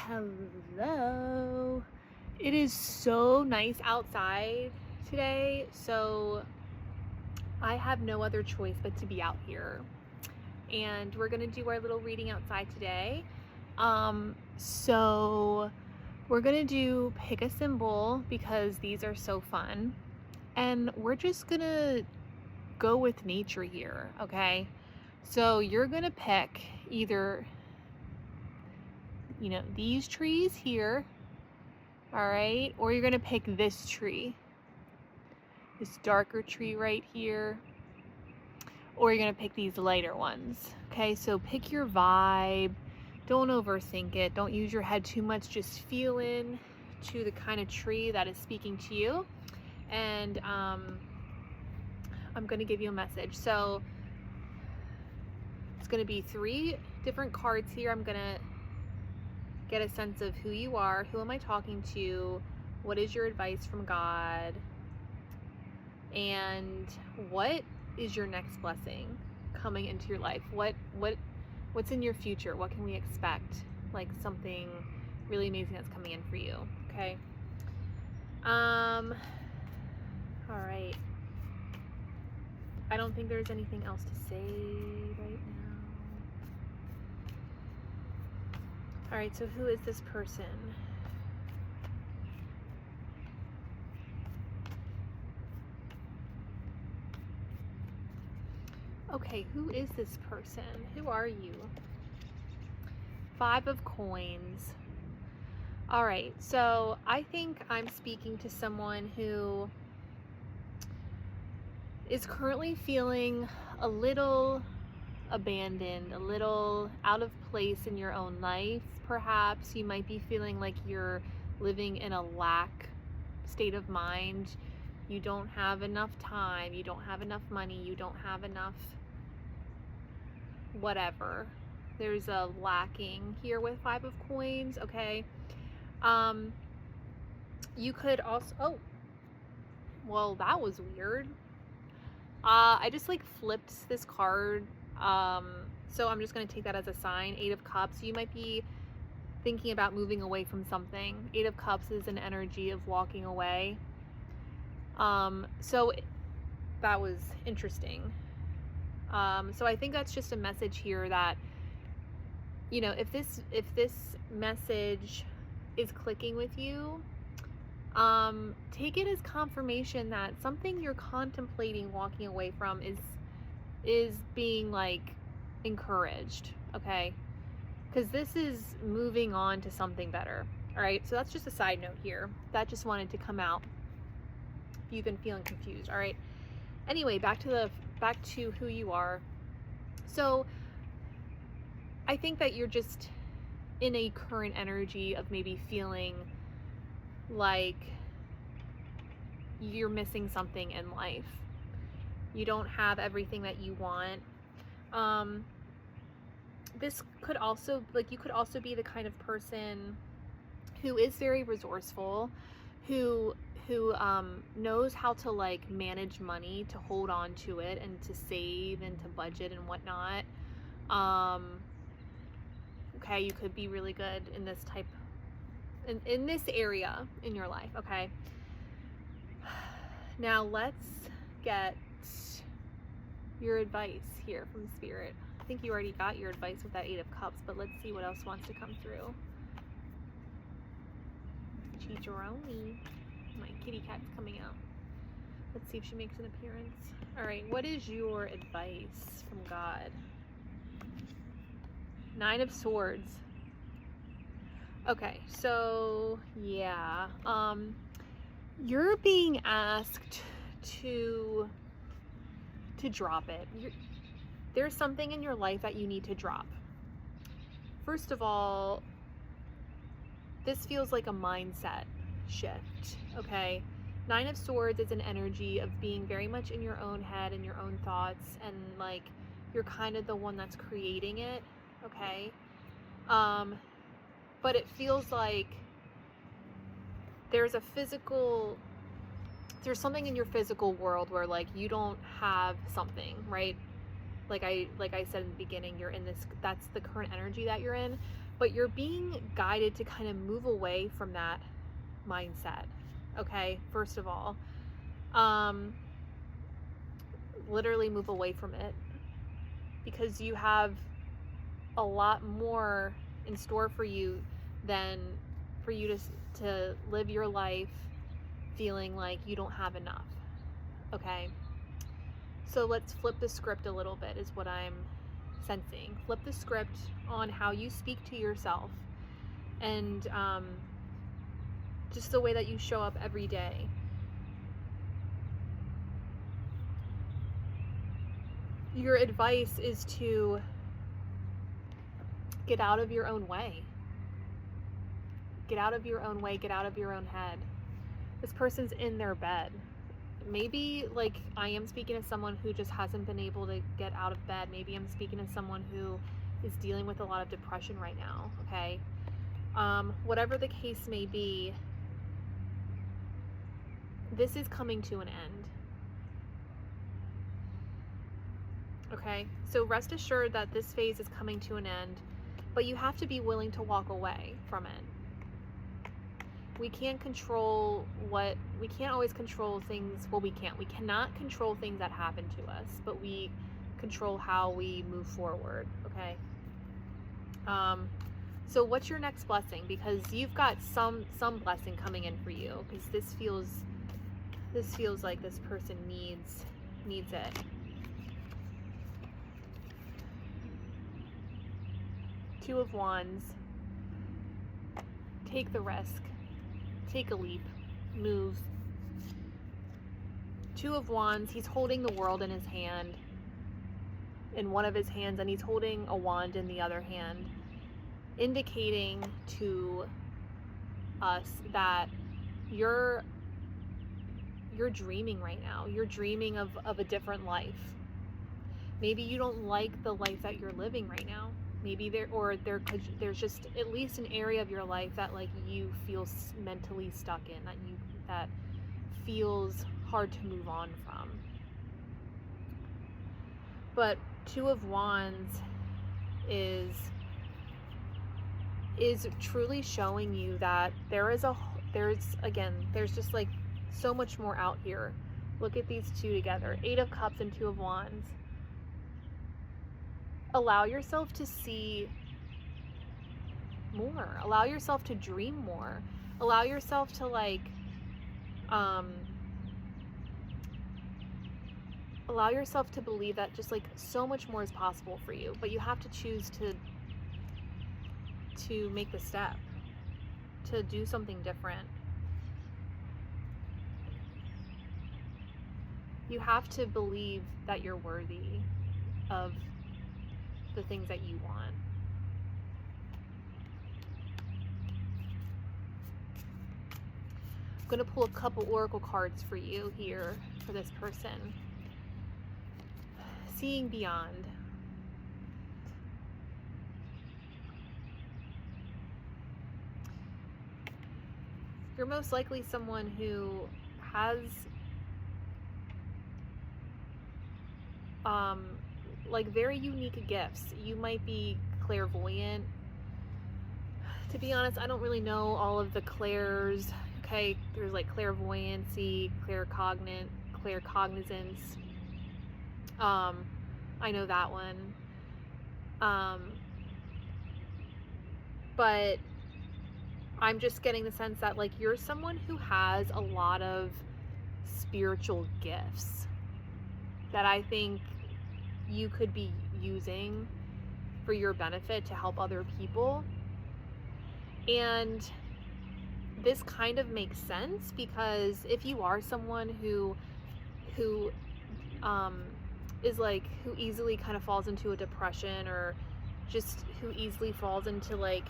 Hello. It is so nice outside today, so I have no other choice but to be out here. And we're going to do our little reading outside today. So we're going to do pick a symbol because these are so fun. And we're just going to go with nature here, okay? So you're going to pick either, these trees here. All right, or you're gonna pick this tree, this darker tree right here, or you're gonna pick these lighter ones. Okay, so pick your vibe. Don't overthink it. Don't use your head too much. Just feel in to the kind of tree that is speaking to you. And I'm gonna give you a message. So it's gonna be 3 different cards here. I'm gonna get a sense of who you are, who am I talking to, what is your advice from God, and what is your next blessing coming into your life? What's in your future? What can we expect? Like something really amazing that's coming in for you. Okay. All right. I don't think there's anything else to say right now. All right, so who is this person? Okay, who is this person? Who are you? 5 of coins. All right, so I think I'm speaking to someone who is currently feeling a little abandoned, a little out of place in your own life. Perhaps you might be feeling like you're living in a lack state of mind. You don't have enough time, you don't have enough money, you don't have enough whatever. There's a lacking here with 5 of coins. Okay. You could also, oh, well, that was weird. I just like flipped this card. So I'm just going to take that as a sign. 8 of Cups. You might be thinking about moving away from something. 8 of Cups is an energy of walking away. So that was interesting. So I think that's just a message here that, if this message is clicking with you, take it as confirmation that something you're contemplating walking away from is being like encouraged. Okay, because this is moving on to something better. All right, so that's just a side note here that just wanted to come out if you've been feeling confused. All right, anyway, back to who you are. So I think that you're just in a current energy of maybe feeling like you're missing something in life. You don't have everything that you want. This could also, like, you could also be the kind of person who is very resourceful, who knows how to like manage money, to hold on to it and to save and to budget and whatnot. Okay, you could be really good in this type, in this area in your life. Okay, now let's get your advice here from Spirit. I think you already got your advice with that 8 of Cups, but let's see what else wants to come through. Chicharoni. My kitty cat's coming out. Let's see if she makes an appearance. All right, what is your advice from God? 9 of Swords. Okay, so yeah, you're being asked to drop it. There's something in your life that you need to drop. First of all, this feels like a mindset shift. Okay, 9 of Swords is an energy of being very much in your own head and your own thoughts, and like you're kind of the one that's creating it. Okay, but it feels like there's something in your physical world where like you don't have something, right? Like I said in the beginning, you're in this, that's the current energy that you're in. but you're being guided to kind of move away from that mindset. Okay, first of all, literally move away from it, because you have a lot more in store for you than for you to live your life feeling like you don't have enough. Okay, so let's flip the script a little bit, is what I'm sensing. Flip the script on how you speak to yourself, and just the way that you show up every day. Your advice is to get out of your own way. Get out of your own way, get out of your own head. This person's in their bed. Maybe, like, I am speaking to someone who just hasn't been able to get out of bed. Maybe I'm speaking to someone who is dealing with a lot of depression right now, okay? Whatever the case may be, this is coming to an end. Okay, so rest assured that this phase is coming to an end, but you have to be willing to walk away from it. We can't always control things. Well, we cannot control things that happen to us, but we control how we move forward, okay? So what's your next blessing? Because you've got some blessing coming in for you, because this feels like this person needs it. Two of Wands. Take the risk. Take a leap. Move. Two of Wands. He's holding the world in his hand, in one of his hands, and he's holding a wand in the other hand, indicating to us that you're dreaming right now. You're dreaming of a different life. Maybe you don't like the life that you're living right now. Maybe there's just at least an area of your life that, like, you feel mentally stuck in, that feels hard to move on from. But Two of Wands is truly showing you that there's just like so much more out here. Look at these two together. 8 of Cups and 2 of Wands. Allow yourself to see more. Allow yourself to dream more. Allow yourself to, like, allow yourself to believe that just, like, so much more is possible for you. But you have to choose to make the step, to do something different. You have to believe that you're worthy of the things that you want. I'm going to pull a couple oracle cards for you here, for this person. Seeing beyond. You're most likely someone who has like very unique gifts. You might be clairvoyant. To be honest, I don't really know all of the clairs. Okay, there's like clairvoyancy, claircognizance. I know that one. But I'm just getting the sense that, like, you're someone who has a lot of spiritual gifts that I think you could be using for your benefit to help other people. And this kind of makes sense, because if you are someone who is like, who easily kind of falls into a depression, or just who easily falls into like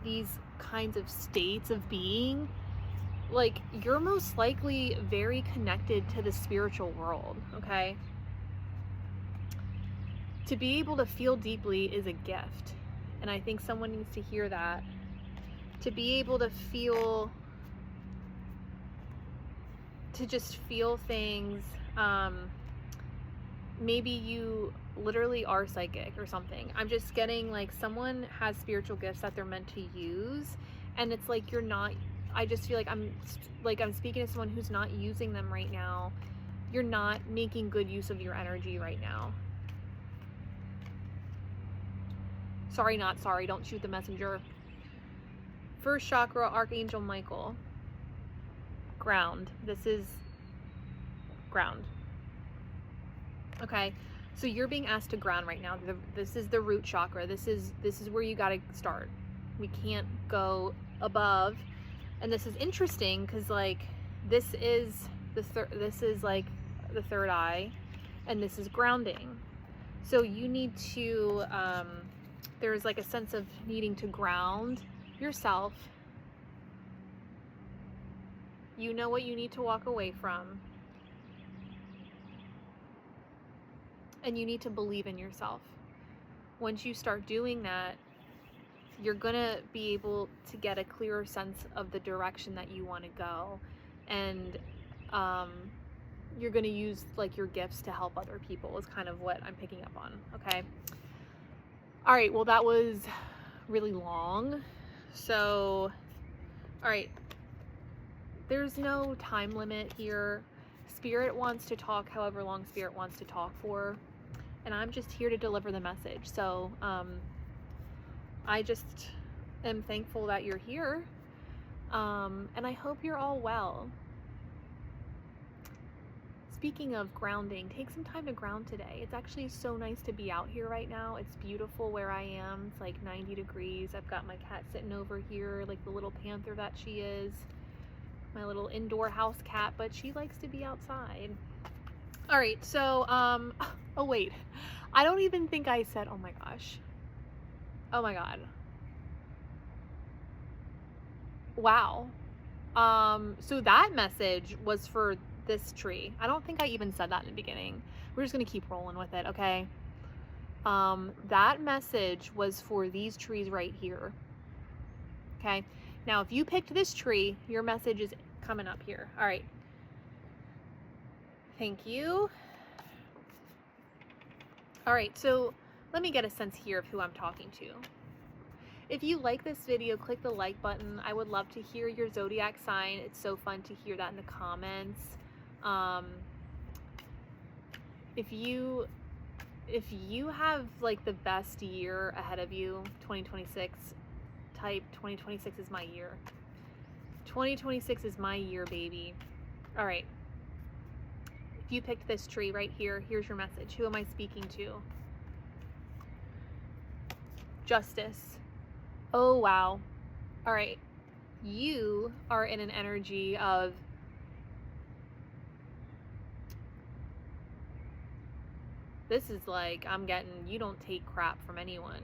these kinds of states of being, like, you're most likely very connected to the spiritual world, okay? To be able to feel deeply is a gift, and I think someone needs to hear that. To be able to feel, to just feel things. Maybe you literally are psychic or something. I'm just getting like someone has spiritual gifts that they're meant to use, and it's like you're not. I just feel like I'm speaking to someone who's not using them right now. You're not making good use of your energy right now. Sorry, not sorry. Don't shoot the messenger. First chakra, Archangel Michael. Ground. This is ground. Okay, so you're being asked to ground right now. This is the root chakra. This is where you got to start. We can't go above. And this is interesting because like this is like the third eye, and this is grounding. So you need to there's like a sense of needing to ground yourself. You know what you need to walk away from. And you need to believe in yourself. Once you start doing that, you're gonna be able to get a clearer sense of the direction that you want to go, and you're gonna use like your gifts to help other people is kind of what I'm picking up on. Okay. All right. Well, that was really long. So, all right. There's no time limit here. Spirit wants to talk however long Spirit wants to talk for, and I'm just here to deliver the message. So I just am thankful that you're here, and I hope you're all well. Speaking of grounding, take some time to ground today. It's actually so nice to be out here right now. It's beautiful where I am. It's like 90 degrees. I've got my cat sitting over here, like the little panther that she is. My little indoor house cat, but she likes to be outside. All right, so oh wait, I don't even think I said, oh my gosh, oh my god, wow. So that message was for this tree. I don't think I even said that in the beginning. We're just gonna keep rolling with it, okay? That message was for these trees right here. Okay, now if you picked this tree, your message is coming up here. All right, thank you. All right, so let me get a sense here of who I'm talking to. If you like this video, click the like button. I would love to hear your zodiac sign. It's so fun to hear that in the comments. If you have like the best year ahead of you, 2026, type 2026 is my year. 2026 is my year, baby. All right. If you picked this tree right here, here's your message. Who am I speaking to? Justice. Oh, wow. All right. You are in an energy of this is like, I'm getting, you don't take crap from anyone.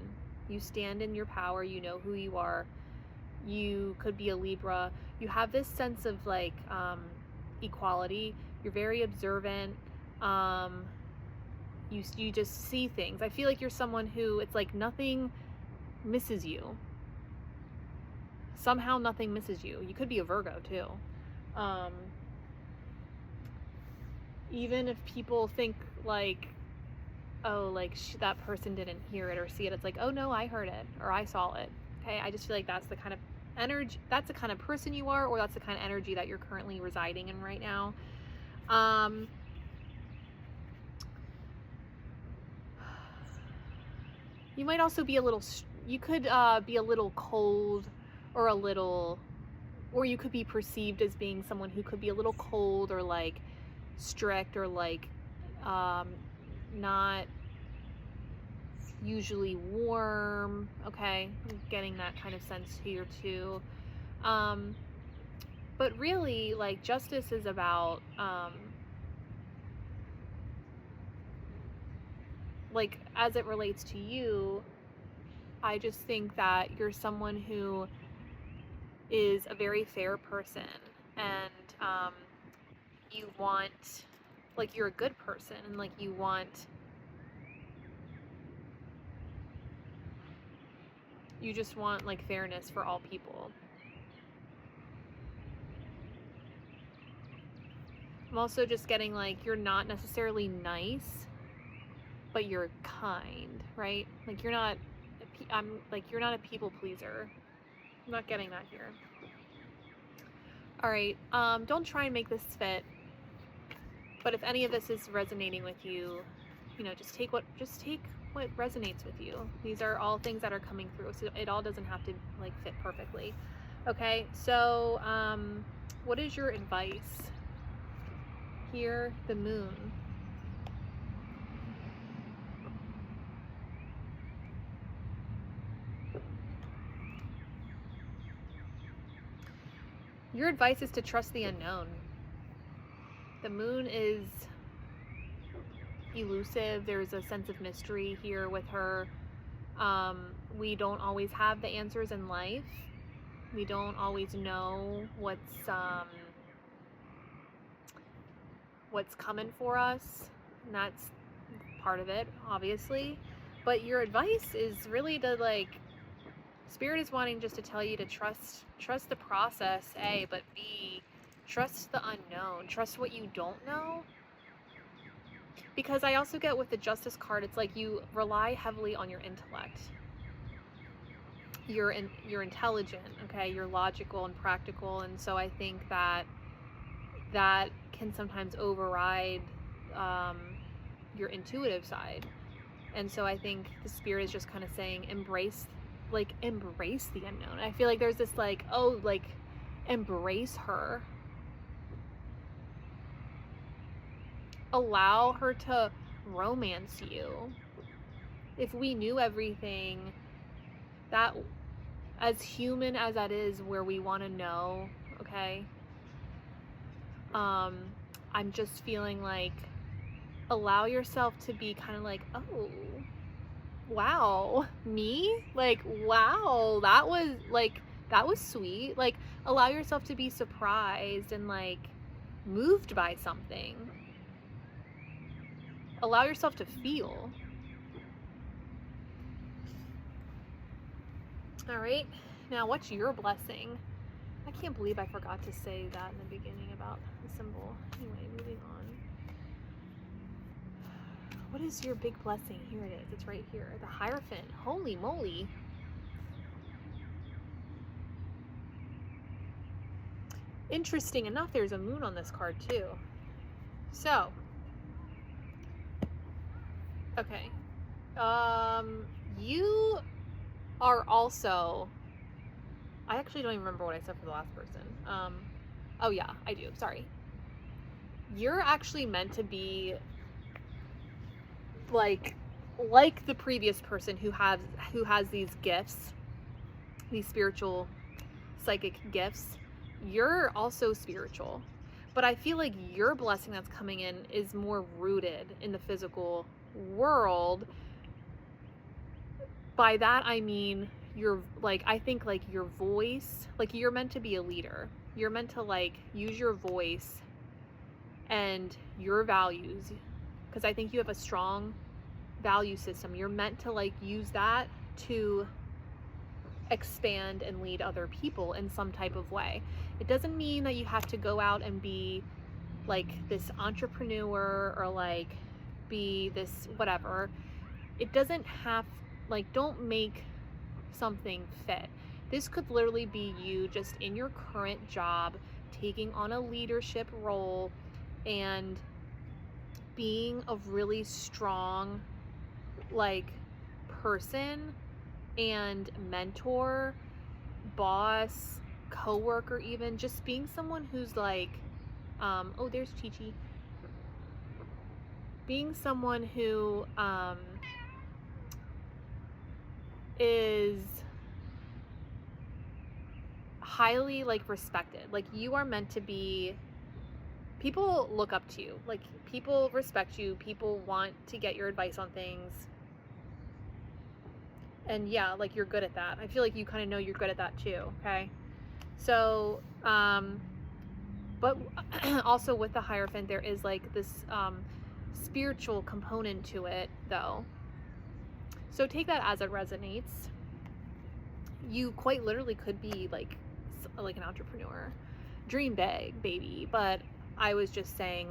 You stand in your power. You know who you are. You could be a Libra. You have this sense of like equality. You're very observant. You just see things. I feel like you're someone who, it's like nothing misses you. Somehow nothing misses you. You could be a Virgo too. Even if people think like, oh, like that person didn't hear it or see it, it's like, oh no, I heard it or I saw it. Okay, I just feel like that's the kind of energy, that's the kind of person you are, or that's the kind of energy that you're currently residing in right now. You might also be a little, you could be a little cold, or or you could be perceived as being someone who could be a little cold or like strict or like not usually warm. Okay, I'm getting that kind of sense here too. But really, like, justice is about like, as it relates to you, I just think that you're someone who is a very fair person, and you want, like, you're a good person, and like you just want like fairness for all people. I'm also just getting like you're not necessarily nice, but you're kind, right? Like you're not, you're not a people pleaser. I'm not getting that here. All right, don't try and make this fit, but if any of this is resonating with you, just take what resonates with you. These are all things that are coming through, so it all doesn't have to like fit perfectly. Okay, so what is your advice here? The moon. Your advice is to trust the unknown. The moon is elusive. There's a sense of mystery here with her. We don't always have the answers in life. We don't always know what's coming for us, and that's part of it, obviously. But your advice is really to like, Spirit is wanting just to tell you to trust the process, A, but B, trust the unknown. Trust what you don't know. Because I also get with the Justice card, it's like you rely heavily on your intellect. You're intelligent, okay? You're logical and practical, and so I think that can sometimes override your intuitive side. And so I think the Spirit is just kind of saying, embrace the unknown. I feel like there's this embrace her. Allow her to romance you. If we knew everything, that, as human as that is, where we want to know, okay? I'm just feeling like, allow yourself to be kind of like, oh, wow, me? Like, wow, that was sweet. Like, allow yourself to be surprised and like moved by something. Allow yourself to feel. All right, now what's your blessing? I can't believe I forgot to say that in the beginning about the symbol. Anyway, moving on. What is your big blessing? Here it is. It's right here. The Hierophant. Holy moly. Interesting enough, there's a moon on this card too. So, okay. You are also, I actually don't even remember what I said for the last person. Oh yeah, I do. Sorry. You're actually meant to be like the previous person who has these gifts, these spiritual psychic gifts. You're also spiritual, but I feel like your blessing that's coming in is more rooted in the physical world. By that I mean I think your voice, you're meant to be a leader. You're meant to use your voice and your values, because I think you have a strong value system. You're meant to use that to expand and lead other people in some type of way. It doesn't mean that you have to go out and be this entrepreneur or be this whatever. It doesn't have, don't make something fit. This could literally be you just in your current job, taking on a leadership role and being a really strong person and mentor, boss, co-worker, even just being someone who's oh, there's Chi-Chi. Being someone who is highly respected. You are meant to be, people look up to you, people respect you, people want to get your advice on things. And yeah, you're good at that. I feel like you kind of know you're good at that too, okay? So, but also with the Hierophant, there is this spiritual component to it, though. So take that as it resonates. You quite literally could be an entrepreneur. Dream big, baby. But I was just saying,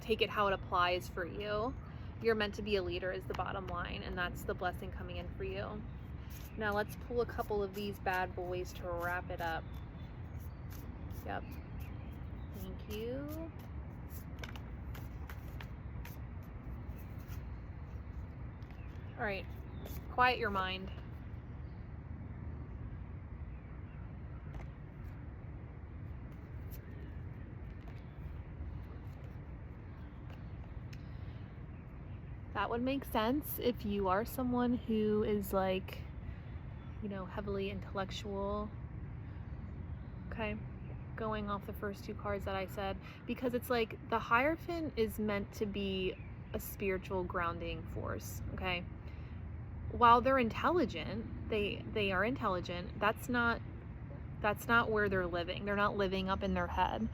take it how it applies for you. You're meant to be a leader is the bottom line, and that's the blessing coming in for you. Now let's pull a couple of these bad boys to wrap it up. Yep. Thank you. All right, quiet your mind. That would make sense if you are someone who is like, you know, heavily intellectual. Okay, going off the first two cards that I said, because it's like the Hierophant is meant to be a spiritual grounding force, okay? While they're intelligent, they are intelligent, that's not where they're living. They're not living up in their head.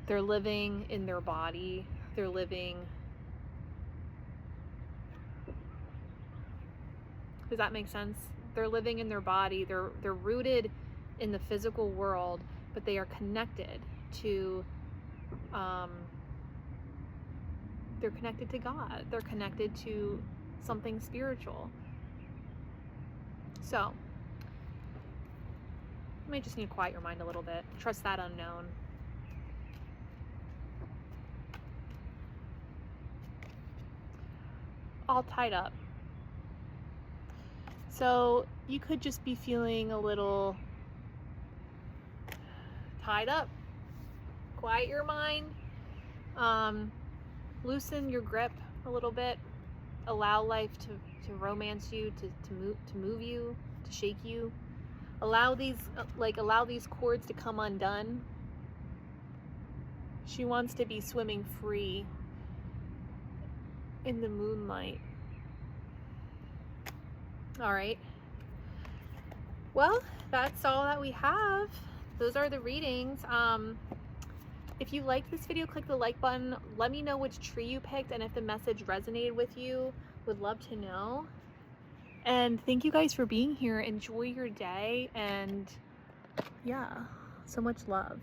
They're living in their body. They're living. Does that make sense? They're living in their body. They're rooted in the physical world, but they are connected to they're connected to God. They're connected to something spiritual. So you might just need to quiet your mind a little bit. Trust that unknown. All tied up. So you could just be feeling a little tied up. Quiet your mind. Loosen your grip a little bit. Allow life to romance you, to move you, to shake you. Allow these cords to come undone. She wants to be swimming free in the moonlight. All right. Well, that's all that we have. Those are the readings. If you liked this video, click the like button. Let me know which tree you picked and if the message resonated with you. Would love to know. And thank you guys for being here. Enjoy your day, and yeah, so much love.